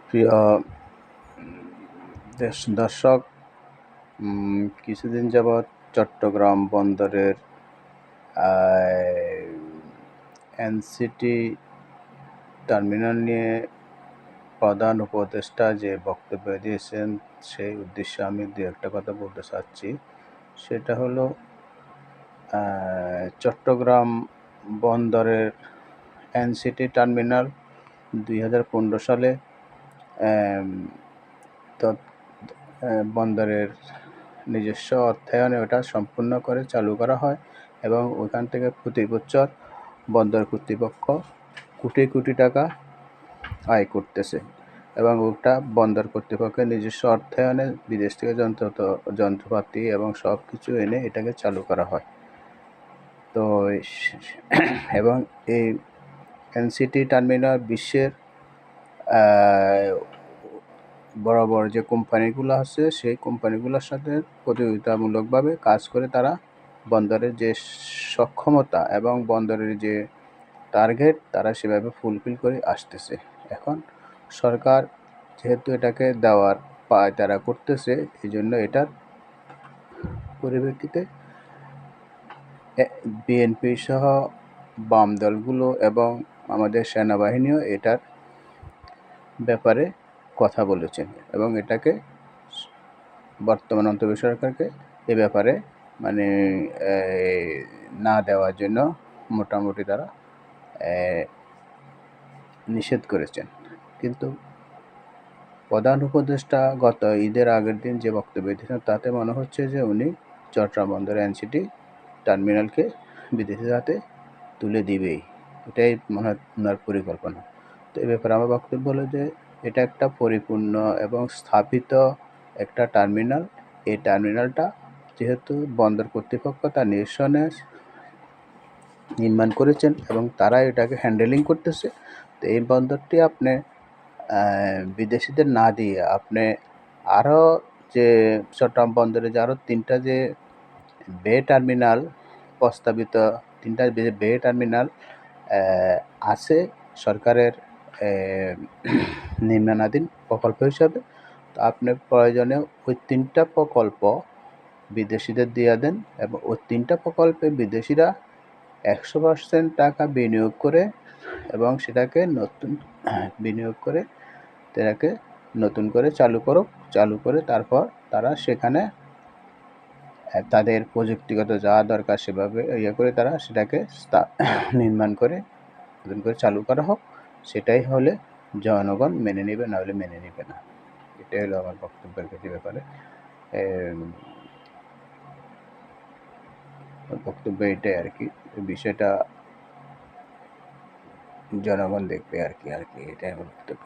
প্রিয় দর্শক, কিছুদিন যাবৎ চট্টগ্রাম বন্দরের এনসিটি টার্মিনাল নিয়ে প্রধান উপদেষ্টা যে বক্তব্য দিয়েছেন, সেই উদ্দেশ্যে আমি দু একটা কথা বলতে চাচ্ছি। সেটা হলো চট্টগ্রাম বন্দরের এনসিটি টার্মিনাল 2015 সালে বন্দরের নিজস্ব অর্থায়নে ওটা সম্পূর্ণ করে চালু করা হয় এবং ওখান থেকে প্রতি বছর বন্দর কর্তৃপক্ষ কোটি কোটি টাকা আয় করতেছে এবং ওটা বন্দর কর্তৃপক্ষের নিজস্ব অর্থায়নে বিদেশ থেকে যন্ত্রপাতি এবং সব কিছু এনে এটাকে চালু করা হয়। তো এবং এই এনসিটি টার্মিনাল বিশ্বের বড় বড় যে কোম্পানিগুলো আছে সেই কোম্পানিগুলোর সাথে প্রতিযোগিতামূলকভাবে কাজ করে তারা বন্দরের যে সক্ষমতা এবং বন্দরের যে টার্গেট তারা সেভাবে ফুলফিল করে আসতেছে। এখন সরকার যেহেতু এটাকে দেওয়ার পায় তারা করতেছে, এই জন্য এটার পরিপ্রেক্ষিতে বিএনপি সহ বাম দলগুলো এবং আমাদের সেনাবাহিনীও এটার ব্যাপারে কথা বলেছেন এবং এটাকে বর্তমান অন্তর্বর্তী সরকারকে এ ব্যাপারে না দেওয়ার জন্য মোটামুটি তারা নিষেধ করেছেন। কিন্তু প্রধান উপদেষ্টা গত ঈদের আগের দিন যে বক্তব্য দিয়েছেন তাতে মনে হচ্ছে যে উনি চট্টগ্রাম বন্দরের এনসিটি টার্মিনালকে বিদেশিদের হাতে তুলে দিবেই, এটাই মনে হয় ওনার পরিকল্পনা। তো এই ব্যাপারে আমার বক্তব্য হলো যে এটা একটা পরিপূর্ণ এবং স্থাপিত একটা টার্মিনাল। এই টার্মিনালটা যেহেতু বন্দর কর্তৃপক্ষ তার নির্দেশনে নির্মাণ করেছেন এবং তারা এটাকে হ্যান্ডেলিং করতেছে, তো এই বন্দরটি আপনি বিদেশিদের না দিয়ে আপনি আরও যে চট্টগ্রাম বন্দরে যে আরও 3টা যে বে টার্মিনাল প্রস্তাবিত 3টা বে টার্মিনাল আছে সরকারের নির্মাণাধীন প্রকল্প হিসাবে, তো আপনি প্রয়োজনে ওই 3টা প্রকল্প বিদেশিদের দিয়ে দেন এবং ওই 3টা প্রকল্পে বিদেশিরা 100% টাকা বিনিয়োগ করে এবং সেটাকে নতুন করে চালু করে তারপর তারা সেখানে তাদের প্রযুক্তিগত যা দরকার সেভাবে করে তারা সেটাকে নির্মাণ করে নতুন করে চালু করা হোক। সেটাই হলে জনগণ মেনে নেবে, না হলে মেনে নেবে না। এটাই হলো আমার বক্তব্যের ব্যাপারে। বক্তব্য এটাই আর কি, বিষয়টা জনগণ দেখবে আর কি এটাই আমার বক্তব্য।